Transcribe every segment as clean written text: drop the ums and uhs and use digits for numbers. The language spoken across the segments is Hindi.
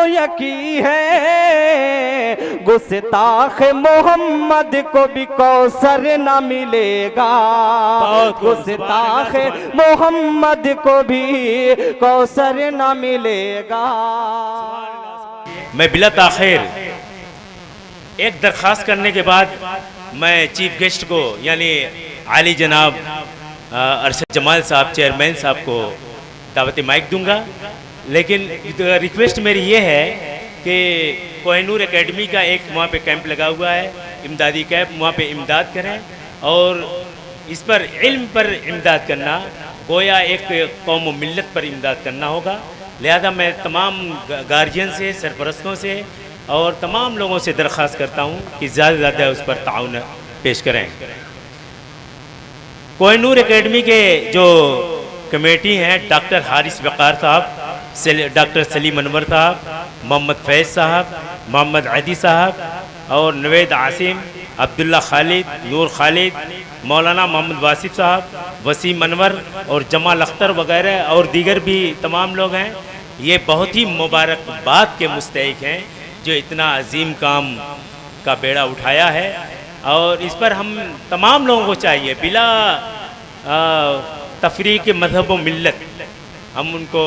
यकी है, गुस्ताख मोहम्मद को भी कौसर न मिलेगा, गुस्ताख मोहम्मद को भी कौसर न मिलेगा। मैं बिला ताखिर एक दरख्वास्त करने के बाद मैं चीफ गेस्ट को यानी आली जनाब अरशद जमाल साहब चेयरमैन साहब को दावत माइक दूंगा। लेकिन रिक्वेस्ट मेरी ये है कि कोहिनूर एकेडमी का एक वहाँ पे कैंप लगा हुआ है, इमदादी कैंप, वहाँ पे इमदाद करें और इस पर इल्म पर इमदाद करना गोया एक कौम व मिल्लत पर इमदाद करना होगा। लिहाजा मैं तमाम गार्जियन से, सरपरस्तों से और तमाम लोगों से दरख्वास्त करता हूँ कि ज़्यादा से ज़्यादा उस पर ताउन पेश करें। कोहिनूर एकेडमी के जो कमेटी हैं डॉक्टर हारिस वक़ार साहब, डॉक्टर सलीम अनवर साहब, मोहम्मद फैज़ साहब, मोहम्मद अदी साहब और नवेद आसिम, अब्दुल्ला खालिद, नूर खालिद, मौलाना मोहम्मद वासिफ साहब, वसीम अनवर और जमाल अख्तर वगैरह और दीगर भी तमाम लोग हैं। ये बहुत ही मुबारकबाद के मुस्तहिक हैं जो इतना अजीम काम का बेड़ा उठाया है और इस पर हम तमाम लोगों को चाहिए बिला तफरीक मज़हब व मिल्लत हम उनको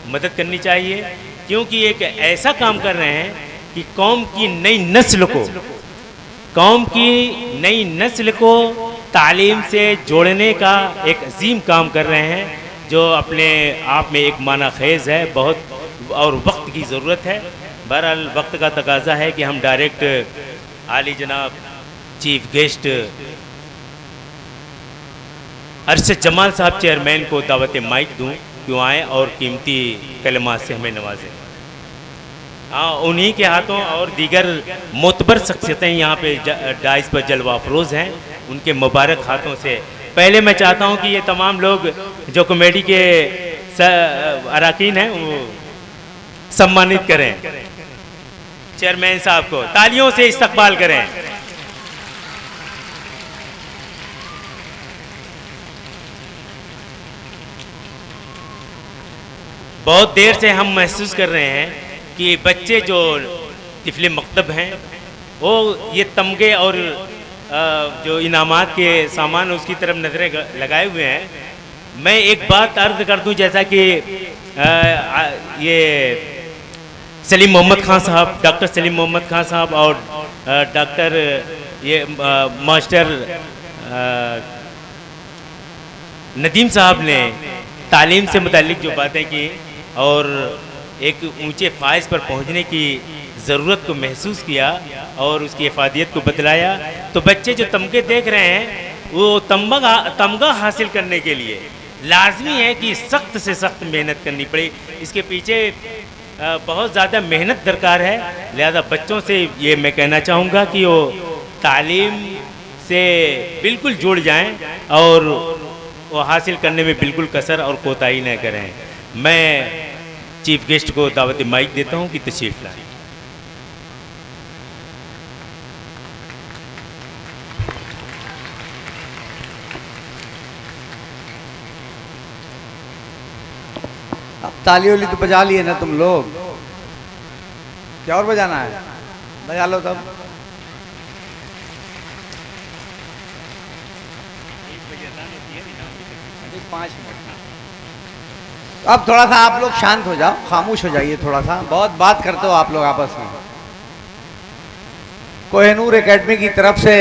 मदद करनी चाहिए, क्योंकि एक ऐसा काम कर रहे हैं कि कौम की नई नस्ल को तालीम से जोड़ने का एक अजीम काम कर रहे हैं जो अपने आप में एक माना खेज़ है बहुत और वक्त की ज़रूरत है। बहरहाल वक्त का तकाजा है कि हम डायरेक्ट आली जनाब चीफ गेस्ट अरशद जमाल साहब चेयरमैन को दावत माइक दूं क्यों आए और कीमती कलमात से हमें नवाजें। हाँ, उन्हीं के हाथों और दीगर मोतबर शख्सियतें यहाँ पे डाइस पर जलवा अफरोज़ हैं, उनके मुबारक हाथों से पहले मैं चाहता हूँ कि ये तमाम लोग जो कमेटी के अरकान हैं वो सम्मानित करें। चेयरमैन साहब को तालियों से इस्तकबाल करें। बहुत देर से हम महसूस कर रहे हैं कि बच्चे जो तिफले मकतब हैं वो ये तमगे और जो इनामात के सामान उसकी तरफ नज़रें लगाए हुए हैं। मैं एक बात अर्ज कर दूं, जैसा कि ये सलीम मोहम्मद खान साहब, डॉक्टर सलीम मोहम्मद खान साहब और डॉक्टर ये मास्टर नदीम साहब ने तालीम से मुताल्लिक जो बातें की और एक ऊंचे फाइज पर पहुंचने की ज़रूरत को महसूस किया और उसकी इफादियत को बतलाया, तो बच्चे जो तमगे देख रहे हैं वो तमगा हासिल करने के लिए लाजमी है कि सख्त से सख्त मेहनत करनी पड़े। इसके पीछे बहुत ज़्यादा मेहनत दरकार है। लिहाजा बच्चों से ये मैं कहना चाहूँगा कि वो तालीम से बिल्कुल जुड़ जाएं और वो हासिल करने में बिल्कुल कसर और कोताही न करें। मैं चीफ गेस्ट को दावत माइक देता हूँ कि तशरीफ लाएं। अब ताली वाली तो बजा लिए ना तुम लोग, क्या और बजाना है? बजा लो तब। अब थोड़ा सा आप लोग शांत हो जाओ, खामोश हो जाइए थोड़ा सा, बहुत बात करते हो आप लोग आपस में। कोहिनूर एकेडमी की तरफ से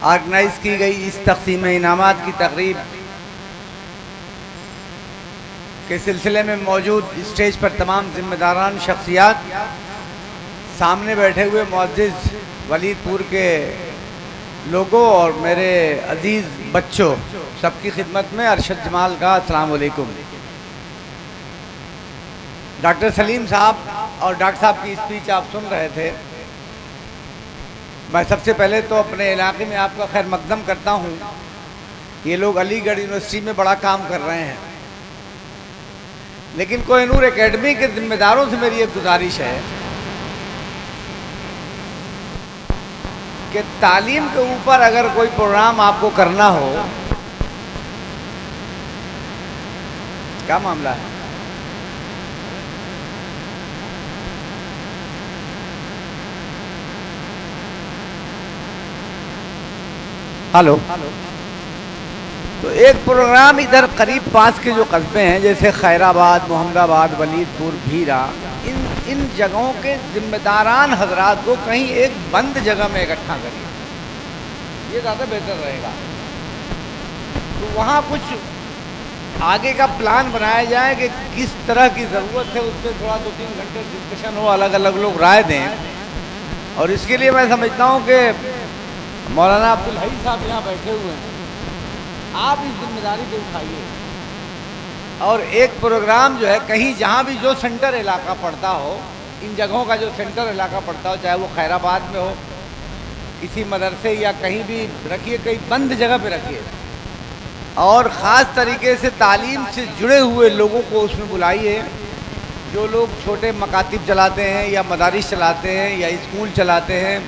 ऑर्गेनाइज की गई इस तकसीम इनामात की तकरीब के सिलसिले में मौजूद स्टेज पर तमाम जिम्मेदारान शख्सियात, सामने बैठे हुए मुअज़्ज़िज़ वलीदपुर के लोगों और मेरे अजीज़ बच्चों, सबकी खिदमत में अरशद जमाल का अस्सलाम वालेकुम। डॉक्टर सलीम साहब और डॉक्टर साहब की स्पीच आप सुन रहे थे। मैं सबसे पहले तो अपने इलाके में आपका खैर मकदम करता हूँ। ये लोग अलीगढ़ यूनिवर्सिटी में बड़ा काम कर रहे हैं, लेकिन कोहिनूर एकेडमी के जिम्मेदारों से मेरी एक गुजारिश है कि तालीम के ऊपर अगर कोई प्रोग्राम आपको करना हो, क्या मामला है? हेलो। तो एक प्रोग्राम इधर करीब पास के जो कस्बे हैं जैसे खैराबाद, मोहम्मदाबाद, वलीदपुर, भीरा, इन जगहों के जिम्मेदारान हजरात को कहीं एक बंद जगह में इकट्ठा करिए, ये ज़्यादा बेहतर रहेगा। तो वहाँ कुछ आगे का प्लान बनाया जाए कि किस तरह की ज़रूरत है, उस पर थोड़ा 2-3 घंटे डिस्कशन हो, अलग अलग लोग राय दें। और इसके लिए मैं समझता हूँ कि मौलाना अब्दुल हई साहब यहाँ बैठे हुए हैं, आप इस जिम्मेदारी को उठाइए और एक प्रोग्राम जो है कहीं जहाँ भी जो सेंटर इलाका पड़ता हो, इन जगहों का जो सेंटर इलाका पड़ता हो, चाहे वो खैराबाद में हो, किसी मदरसे या कहीं भी रखिए, कहीं बंद जगह पे रखिए और ख़ास तरीके से तालीम से जुड़े हुए लोगों को उसमें बुलाइए। जो लोग छोटे मकातिब चलाते हैं या मदारिस चलाते हैं या स्कूल चलाते हैं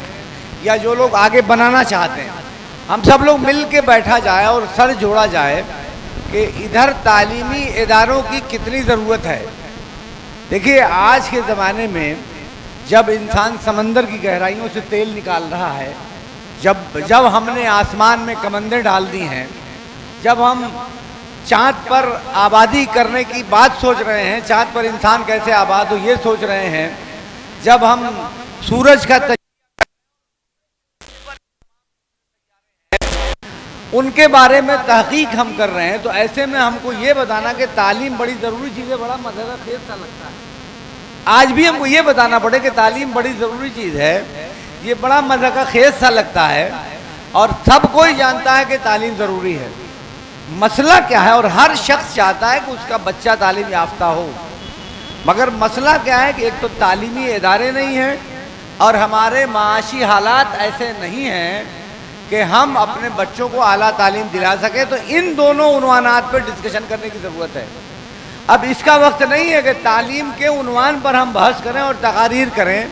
या जो लोग आगे बनाना चाहते हैं, हम सब लोग मिल के बैठा जाए और सर जोड़ा जाए कि इधर तालीमी इदारों की कितनी ज़रूरत है। देखिए आज के ज़माने में जब इंसान समंदर की गहराइयों से तेल निकाल रहा है, जब हमने आसमान में कमंदें डाल दी हैं, जब हम चाँद पर आबादी करने की बात सोच रहे हैं, चाँद पर इंसान कैसे आबाद हो ये सोच रहे हैं, जब हम सूरज का उनके बारे में तहकीक हम कर रहे हैं, तो ऐसे में हमको ये बताना कि तालीम बड़ी ज़रूरी चीज़ है, बड़ा मज़ा खेल सा लगता है। आज भी हमको ये बताना पड़े कि तालीम बड़ी ज़रूरी चीज़ है, ये बड़ा मज़ा का खेल सा लगता है और सब कोई जानता है कि तालीम ज़रूरी है। मसला क्या है, और हर शख्स चाहता है कि उसका बच्चा तालीम याफ्ता हो, मगर मसला क्या है कि एक तो तालीमी इदारे नहीं हैं और हमारे माशी हालात ऐसे नहीं हैं कि हम अपने बच्चों को आला तालीम दिला सकें। तो इन दोनों उन्वानात पर डिस्कशन करने की ज़रूरत है। अब इसका वक्त नहीं है कि तालीम के उन्वान पर हम बहस करें और तकारीर करें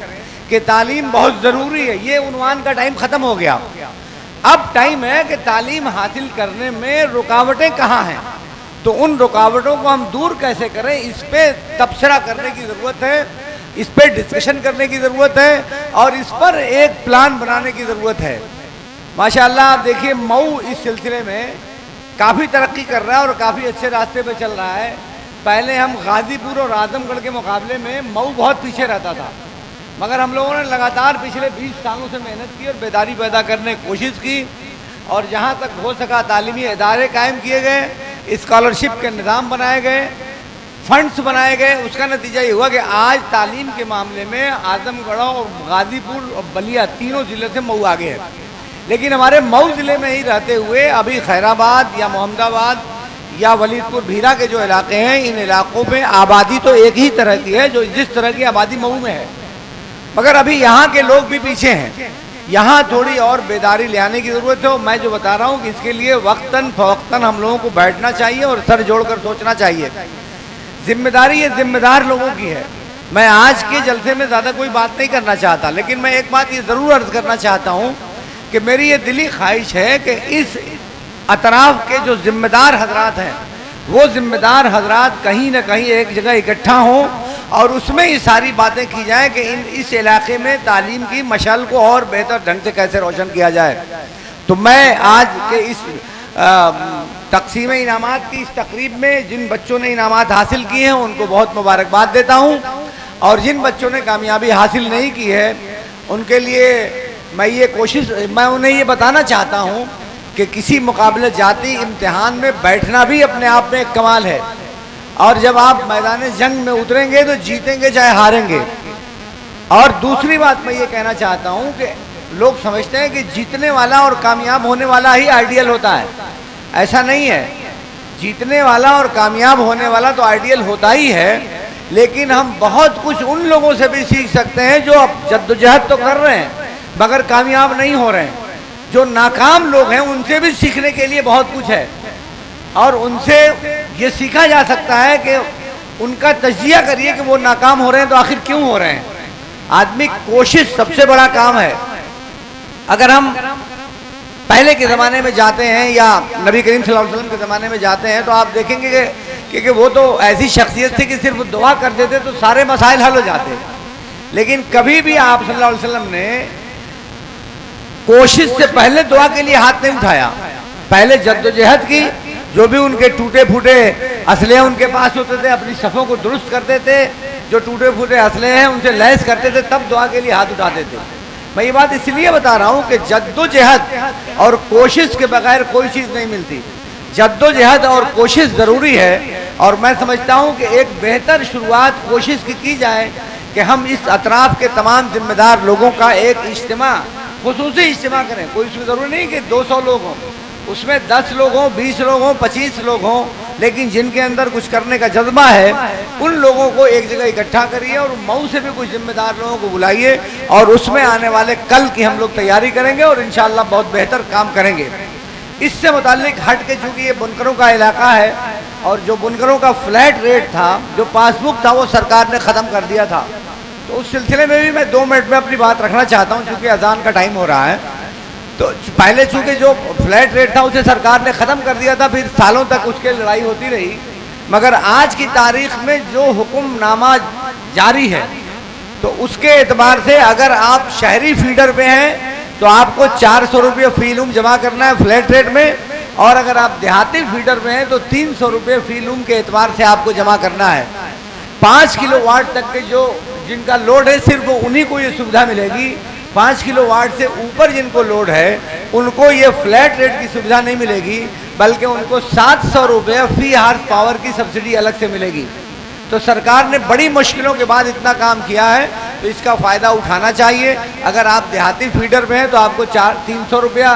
कि तालीम बहुत ज़रूरी है, ये उन्वान का टाइम ख़त्म हो गया। अब टाइम है कि तालीम हासिल करने में रुकावटें कहाँ हैं, तो उन रुकावटों को हम दूर कैसे करें, इस पर तबसरा करने की ज़रूरत है, इस पर डिस्कशन करने की ज़रूरत है और इस पर एक प्लान बनाने की ज़रूरत है। माशाअल्लाह आप देखिए मऊ इस सिलसिले में काफ़ी तरक्की कर रहा है और काफ़ी अच्छे रास्ते पे चल रहा है। पहले हम गाज़ीपुर और आजमगढ़ के मुकाबले में मऊ बहुत पीछे रहता था, मगर हम लोगों ने लगातार पिछले 20 सालों से मेहनत की और बेदारी पैदा करने की कोशिश की और जहाँ तक हो सका तालीमी इदारे कायम किए गए, स्कॉलरशिप के निज़ाम बनाए गए, फंड्स बनाए गए। उसका नतीजा ये हुआ कि आज तालीम के मामले में आजमगढ़ और गाज़ीपुर और बलिया तीनों ज़िले से मऊ आगे है। लेकिन हमारे मऊ ज़िले में ही रहते हुए अभी खैराबाद या मोहम्मदाबाद या वलीदपुर, भीरा के जो इलाके हैं, इन इलाकों में आबादी तो एक ही तरह की है जो जिस तरह की आबादी मऊ में है, मगर अभी यहाँ के लोग भी पीछे हैं। यहाँ थोड़ी और बेदारी ले आने की ज़रूरत है। मैं जो बता रहा हूँ कि इसके लिए वक्तन फवक्तन हम लोगों को बैठना चाहिए और सर जोड़कर सोचना चाहिए। जिम्मेदारी ये जिम्मेदार लोगों की है। मैं आज के जलसे में ज़्यादा कोई बात नहीं करना चाहता, लेकिन मैं एक बात ये ज़रूर अर्ज़ करना चाहता हूँ कि मेरी ये दिली ख्वाहिश है कि इस अतराफ के जो जिम्मेदार हजरात हैं, वो जिम्मेदार हजरात कहीं ना कहीं एक जगह इकट्ठा हों और उसमें ये सारी बातें की जाए कि इस इलाके में तालीम की मशाल को और बेहतर ढंग से कैसे रोशन किया जाए। तो मैं आज के इस तकसीम इनामात की इस तकरीब में जिन बच्चों ने इनामात हासिल किए हैं उनको बहुत मुबारकबाद देता हूँ और जिन बच्चों ने कामयाबी हासिल नहीं की है उनके लिए मैं उन्हें ये बताना चाहता हूँ कि किसी मुकाबले जाती इम्तिहान में बैठना भी अपने आप में एक कमाल है और जब आप मैदान जंग में उतरेंगे तो जीतेंगे चाहे हारेंगे। और दूसरी बात मैं ये कहना चाहता हूँ कि लोग समझते हैं कि जीतने वाला और कामयाब होने वाला ही आइडियल होता है। ऐसा नहीं है। जीतने वाला और कामयाब होने वाला तो आइडियल होता ही है, लेकिन हम बहुत कुछ उन लोगों से भी सीख सकते हैं जो अब जद्दोजहद तो कर रहे हैं मगर कामयाब नहीं हो रहे हैं। जो नाकाम लोग हैं उनसे भी सीखने के लिए बहुत कुछ है और उनसे ये सीखा जा सकता है कि उनका तजिया करिए कि वो नाकाम हो रहे हैं तो आखिर क्यों हो रहे हैं। आदमी कोशिश सबसे बड़ा काम है। अगर हम पहले के ज़माने में जाते हैं या नबी करीम सल्लल्लाहु अलैहि वसल्लम के ज़माने में जाते हैं तो आप देखेंगे कि वो तो ऐसी शख्सियत थी कि सिर्फ दुआ कर देते तो सारे मसाइल हल हो जाते। लेकिन कभी भी आप सल्लल्लाहु अलैहि वसल्लम ने कोशिश से पहले दुआ के लिए हाथ नहीं उठाया, पहले जद्दोजहद की। जो भी उनके टूटे फूटे असले उनके पास होते थे, अपनी सफ़ों को दुरुस्त करते थे, जो टूटे फूटे असले हैं उनसे लैस करते थे, तब दुआ के लिए हाथ उठाते थे। मैं ये बात इसलिए बता रहा हूँ कि जद्दोजहद और कोशिश के बगैर कोई चीज़ नहीं मिलती। जद्दोजहद और कोशिश ज़रूरी है, और मैं समझता हूँ कि एक बेहतर शुरुआत कोशिश की जाए कि हम इस अतराफ़ के तमाम जिम्मेदार लोगों का एक इज्तिमा, खुसूसी इज्तिमा करें। कोई इसमें ज़रूरी नहीं कि 200 लोग हों, उसमें 10 लोग हों, 20 लोग हों, 25 लोग हों, लेकिन जिनके अंदर कुछ करने का जज्बा है उन लोगों को एक जगह इकट्ठा करिए और मऊ से भी कुछ जिम्मेदार लोगों को बुलाइए, और उसमें आने वाले कल की हम लोग तैयारी करेंगे और इंशाअल्लाह बहुत बेहतर काम करेंगे। इससे मुताल्लिक हट के, चूँकि ये बुनकरों का इलाका है और जो बुनकरों का फ्लैट रेट था, जो पासबुक था, वो सरकार ने ख़त्म कर दिया था। तो उस सिलसिले में भी मैं 2 मिनट में अपनी बात रखना चाहता हूँ, चूँकि अजान का टाइम हो रहा है। तो पहले चूँकि जो फ्लैट रेट था उसे सरकार ने ख़त्म कर दिया था, फिर सालों तक उसके लड़ाई होती रही, मगर आज की तारीख में जो हुक्मनामा जारी है तो उसके एतबार से अगर आप शहरी फीडर पे हैं तो आपको 400 रुपये फी लूम जमा करना है फ्लैट रेट में, और अगर आप देहाती फीडर में हैं तो 300 रुपये फी लूम के एतबार से आपको जमा करना है। 5 किलोवाट तक के जो जिनका लोड है सिर्फ उन्हीं को ये सुविधा मिलेगी। 5 किलोवाट से ऊपर जिनको लोड है उनको ये फ्लैट रेट की सुविधा नहीं मिलेगी, बल्कि उनको 700 रुपये फी हार्स पावर की सब्सिडी अलग से मिलेगी। तो सरकार ने बड़ी मुश्किलों के बाद इतना काम किया है, तो इसका फ़ायदा उठाना चाहिए। अगर आप देहाती फीडर में हैं तो आपको 300 रुपया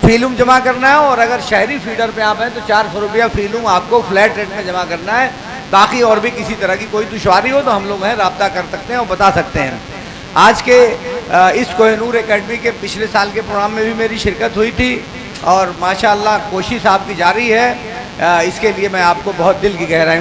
फीलूम जमा करना है, और अगर शहरी फीडर पे आप हैं तो 400 रुपया फीलूम आपको फ्लैट रेट में जमा करना है। बाकी और भी किसी तरह की कोई दुश्वारी हो तो हम लोग हैं, रब्ता कर सकते हैं और बता सकते हैं। आज के इस कोहिनूर एकेडमी के पिछले साल के प्रोग्राम में भी मेरी शिरकत हुई थी, और माशाअल्लाह कोशिश आपकी जारी है। इसके लिए मैं आपको बहुत दिल की गहराई